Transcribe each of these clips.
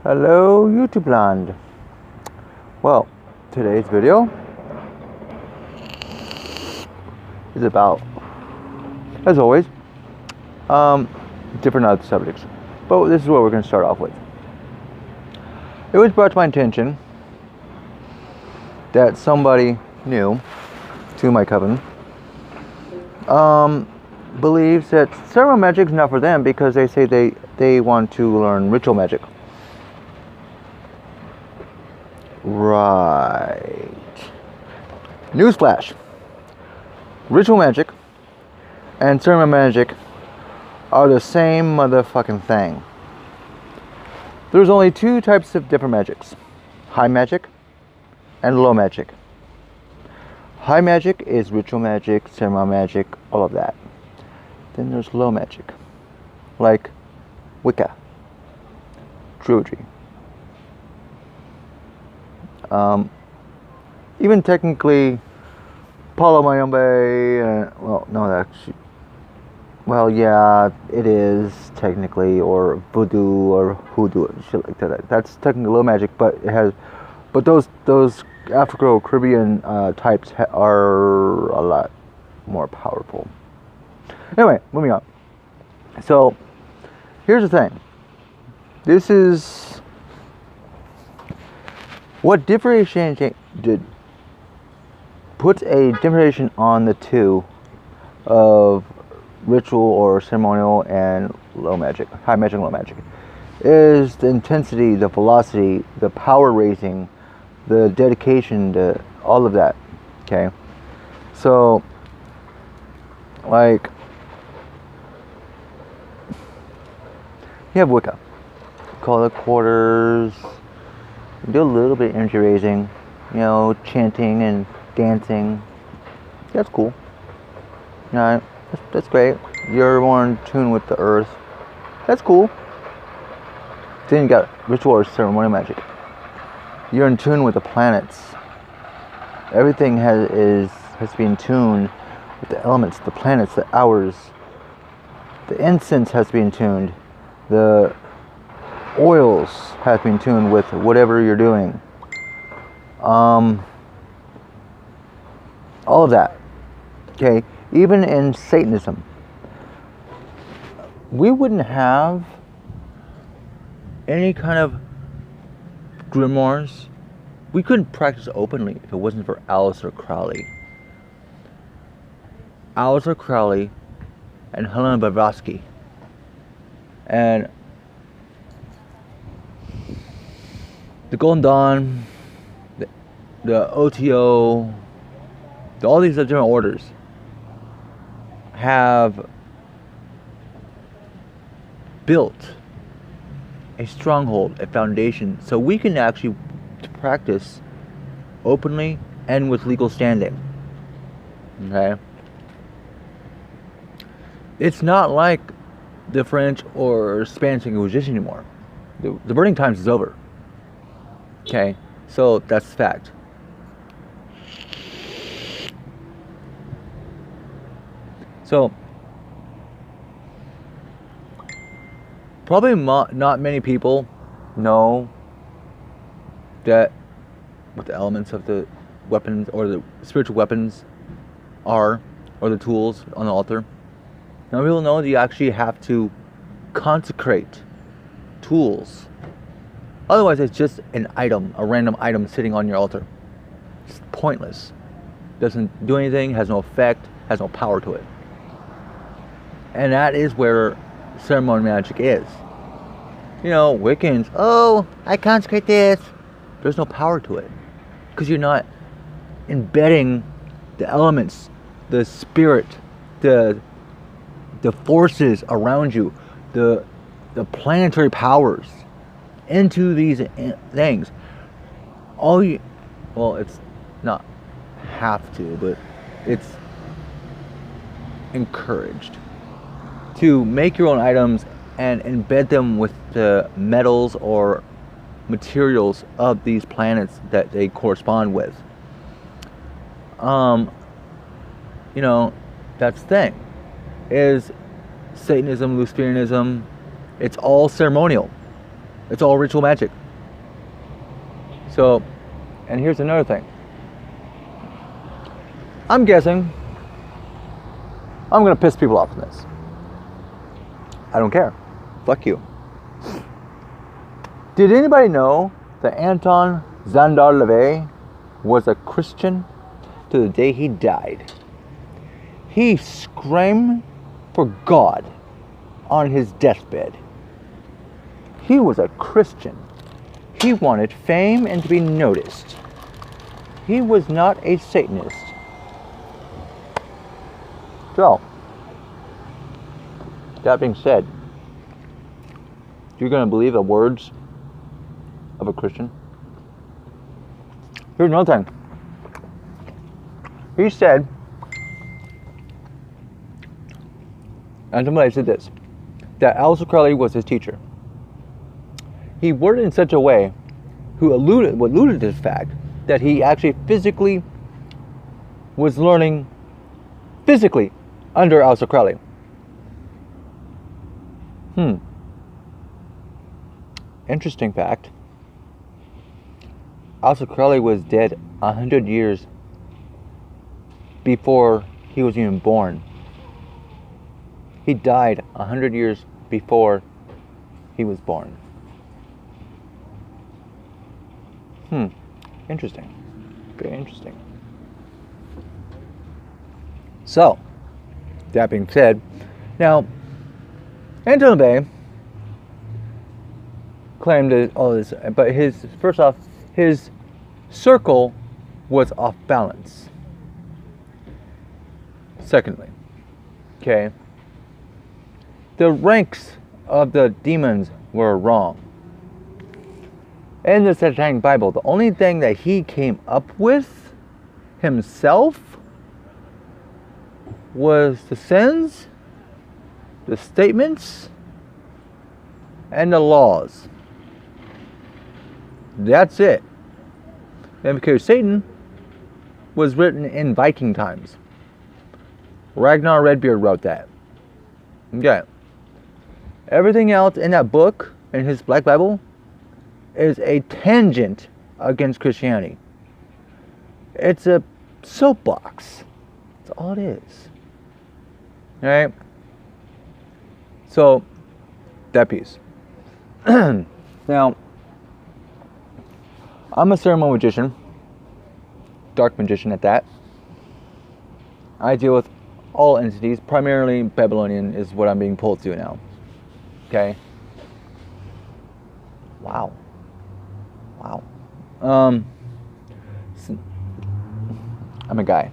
Hello YouTube land. Well, today's video is about, as always, different other subjects. But this is what we're going to start off with. It was brought to my attention that somebody new to my coven believes that ceremonial magic is not for them because they say they want to learn ritual magic. Right. Newsflash. Ritual magic and ceremonial magic are the same motherfucking thing. There's only two types of different magics. High magic and low magic. High magic is ritual magic, ceremonial magic, all of that. Then there's low magic, like Wicca, Druidry. Even technically, Palo Mayombe, well, no, actually, well, yeah, it is technically, or voodoo or hoodoo, shit like that. That's technically low magic, but it has, but those Afro-Caribbean types are a lot more powerful. Anyway, moving on. So, here's the thing. This is what puts a differentiation on the two of ritual or ceremonial and low magic, high magic and low magic, is the intensity, the velocity, the power raising, the dedication, all of that. Okay, so like you have Wicca, call it quarters, do a little bit of energy raising, chanting and dancing. That's cool. That's great. You're more in tune with the earth. That's cool. Then you got ritual or ceremonial magic. You're in tune with the planets. Everything has to be in tune with the elements, the planets, the hours. The incense has to be in tune. The oils have to be in tune with whatever you're doing. All of that. Okay. Even in Satanism, we wouldn't have any kind of grimoires. We couldn't practice openly if it wasn't for Aleister Crowley. Aleister Crowley and Helena Blavatsky. And the Golden Dawn, the OTO, all these different orders have built a stronghold, a foundation, so we can actually practice openly and with legal standing. Okay? It's not like the French or Spanish Inquisition anymore. The burning times is over. Okay? So that's fact. So, probably not many people know that what the elements of the weapons or the spiritual weapons are, or the tools on the altar. Now, people know that you actually have to consecrate tools. Otherwise, it's just an item, a random item sitting on your altar. It's pointless. Doesn't do anything, has no effect, has no power to it. And that is where ceremonial magic is. Wiccans, oh, I consecrate this. There's no power to it. Because you're not embedding the elements, the spirit, the forces around you, the planetary powers into these things. It's not have to, but it's encouraged to make your own items and embed them with the metals or materials of these planets that they correspond with. That's the thing. Is Satanism, Luciferianism, it's all ceremonial. It's all ritual magic. So, and here's another thing. I'm guessing I'm going to piss people off in this. I don't care. Fuck you. Did anybody know that Anton Zandar Levey was a Christian to the day he died? He screamed for God on his deathbed. He was a Christian. He wanted fame and to be noticed. He was not a Satanist. So, that being said, you're going to believe the words of a Christian? Here's another thing. He said, and somebody said this, that Aleister Crowley was his teacher. He worded in such a way who alluded to the fact that he actually physically was learning physically under Aleister Crowley. Interesting fact. Aleister Crowley was dead 100 years before he was even born. He died 100 years before he was born. Interesting. Very interesting. So, that being said, now, Anton LaVey claimed that all this, but first off, his circle was off balance. Secondly, okay, the ranks of the demons were wrong. In the Satanic Bible, the only thing that he came up with himself was the sins, the statements, and the laws. That's it. And because Satan was written in Viking times. Ragnar Redbeard wrote that. Okay. Everything else in that book, in his Black Bible, is a tangent against Christianity. It's a soapbox. That's all it is. Alright? So, that piece. Now, I'm a ceremonial magician. Dark magician at that. I deal with all entities. Primarily Babylonian is what I'm being pulled to now. Okay? Wow. I'm a guy.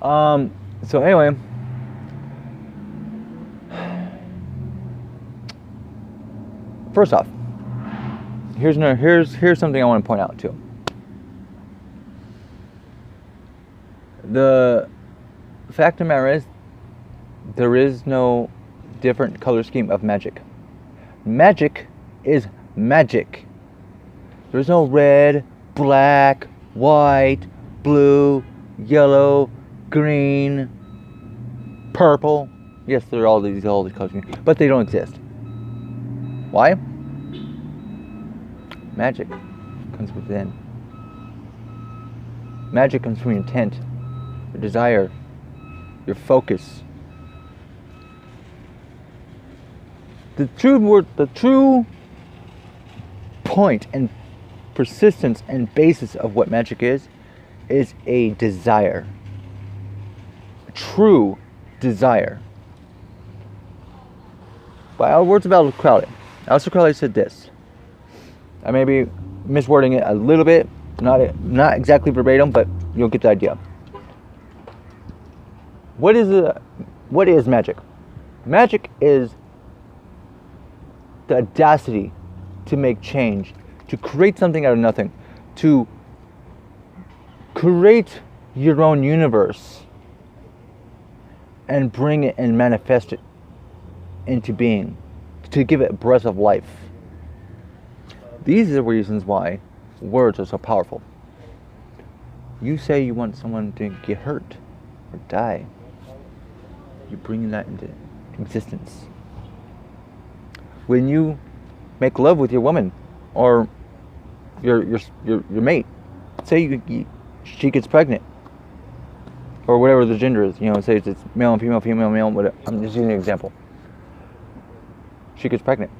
So anyway, first off, here's something I want to point out too. The fact of the matter is, there is no different color scheme of magic. Magic is magic. There's no red, black, white, blue, yellow, green, purple. Yes, there are all these colors, but they don't exist. Why? Magic comes within. Magic comes from your intent, your desire, your focus. The true point and persistence and basis of what magic is a desire. A true desire. By our words about Crowley, Aleister Crowley said this. I may be miswording it a little bit, not exactly verbatim, but you'll get the idea. What is magic? Magic is the audacity to make change, to create something out of nothing, to create your own universe and bring it and manifest it into being, to give it a breath of life. These are the reasons why words are so powerful. You say you want someone to get hurt or die. You're bringing that into existence. When you make love with your woman or your mate. Say she gets pregnant, or whatever the gender is. You know, say it's male and female, female, male. Whatever. I'm just using an example. She gets pregnant.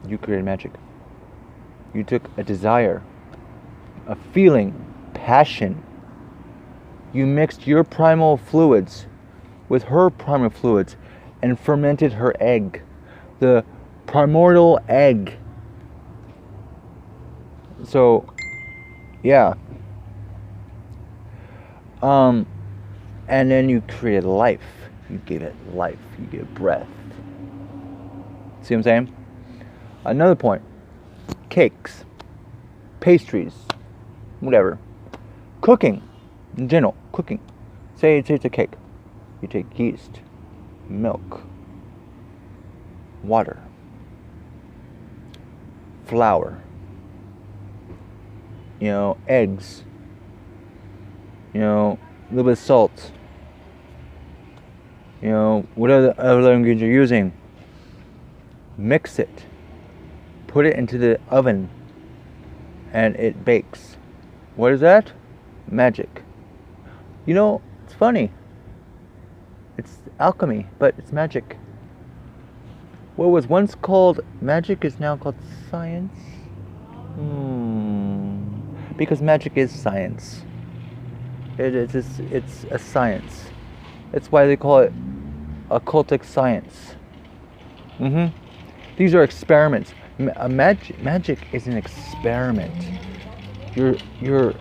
You created magic. You took a desire, a feeling, passion. You mixed your primal fluids with her primal fluids and fermented her egg, the primordial egg. So, yeah. And then you created life. You gave it life. You gave it breath. See what I'm saying? Another point. Cakes, pastries, whatever. Cooking, in general, cooking. Say it's a cake. You take yeast, milk, water, flour, eggs, a little bit of salt, whatever other ingredients you're using. Mix it. Put it into the oven and it bakes. What is that? Magic. It's funny. It's alchemy, but it's magic. What was once called magic is now called science. Because magic is science. It's a science. That's why they call it occultic science. These are experiments. Magic is an experiment. You're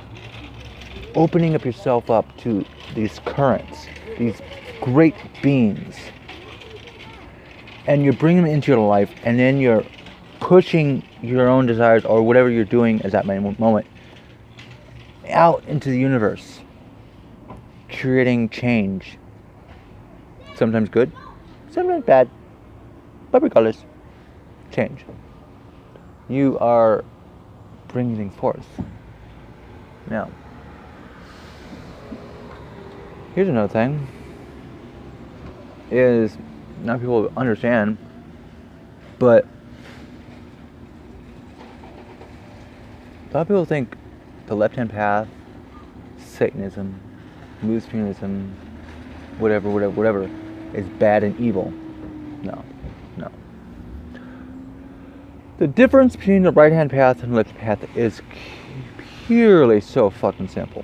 opening up yourself up to these currents, these great beings, and you're bringing them into your life, and then you're pushing your own desires or whatever you're doing at that moment out into the universe, creating change. Sometimes good, sometimes bad, but regardless, change. You are bringing things forth. Now, here's another thing. Is not people understand, but a lot of people think the left-hand path, Satanism, Luciferianism, whatever, is bad and evil. No. The difference between the right-hand path and the left-hand path is purely so fucking simple.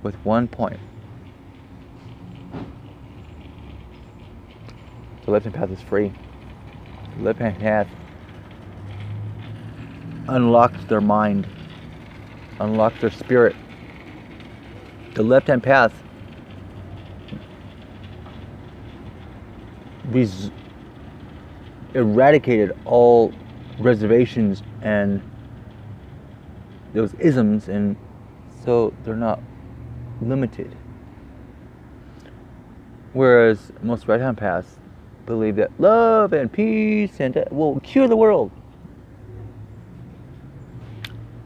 With one point. The left-hand path is free. The left-hand path unlocked their mind, unlocked their spirit. The left-hand path eradicated all reservations and those isms, and so they're not limited. Whereas most right-hand paths believe that love and peace and will cure the world.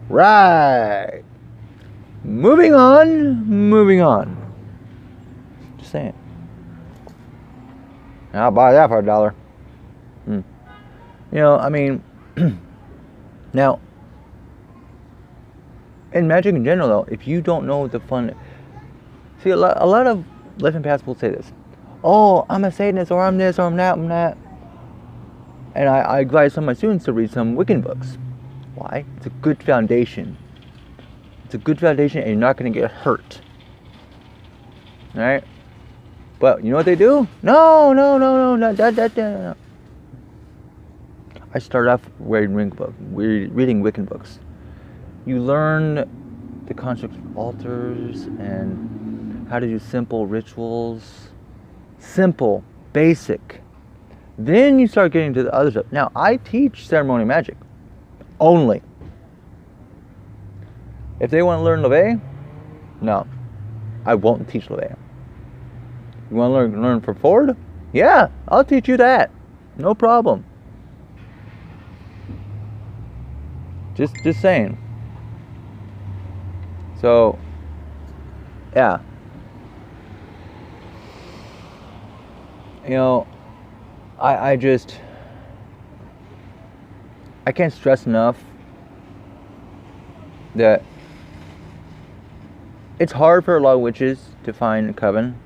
Right. Moving on. Just saying. I'll buy that for $1. Now, in magic in general, though, if you don't know the fun... See, a lot of left-hand paths will say this. Oh, I'm a Satanist, or I'm this, or I'm that, And I advise some of my students to read some Wiccan books. Why? It's a good foundation. And you're not going to get hurt. Alright? But you know what they do? No. I started off reading Wiccan books. You learn the concept of altars and how to do simple rituals. Simple, basic. Then you start getting to the other stuff. Now, I teach ceremonial magic only. If they want to learn Levay, no, I won't teach Levay. You want to learn from Ford? Yeah, I'll teach you that. No problem. Just saying. So, yeah. I can't stress enough that it's hard for a lot of witches to find a coven,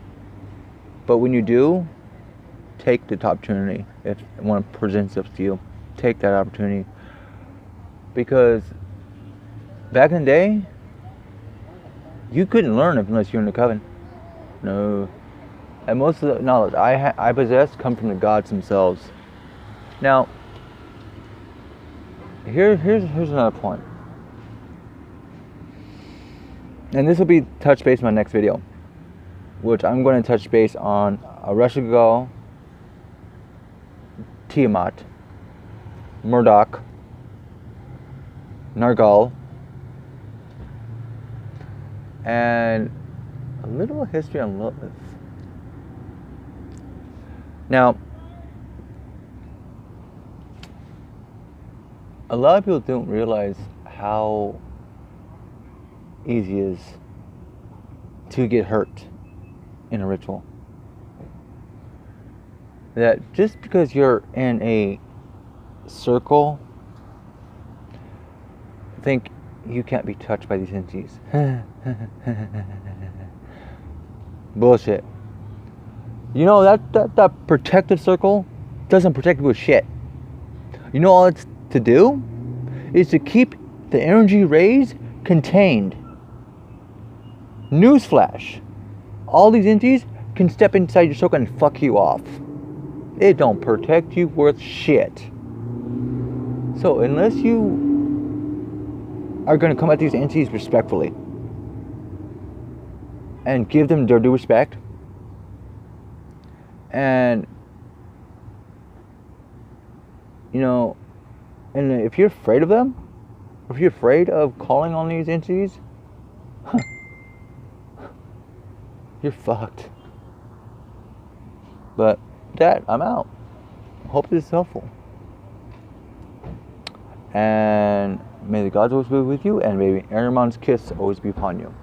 but when you do, take the opportunity. If one presents itself to you, take that opportunity, because back in the day, you couldn't learn unless you're in the coven. No. And most of the knowledge I possess come from the gods themselves. Now, here's another point. And this will be touch base in my next video, which I'm going to touch base on Areshigal, Tiamat, Murdoch, Nargal, and a little history on Lilith. Now, a lot of people don't realize how easy it is to get hurt in a ritual. That just because you're in a circle, think you can't be touched by these entities. Bullshit. You know that protective circle doesn't protect you with shit. You know all it's to do is to keep the energy rays contained. Newsflash. All these entities can step inside your circle and fuck you off. It don't protect you worth shit. So unless you are going to come at these entities respectfully and give them their due respect, and you know, and if you're afraid of them, if you're afraid of calling on these entities, you're fucked. But that, I'm out. Hope this is helpful. And may the gods always be with you, and may Ahriman's kiss always be upon you.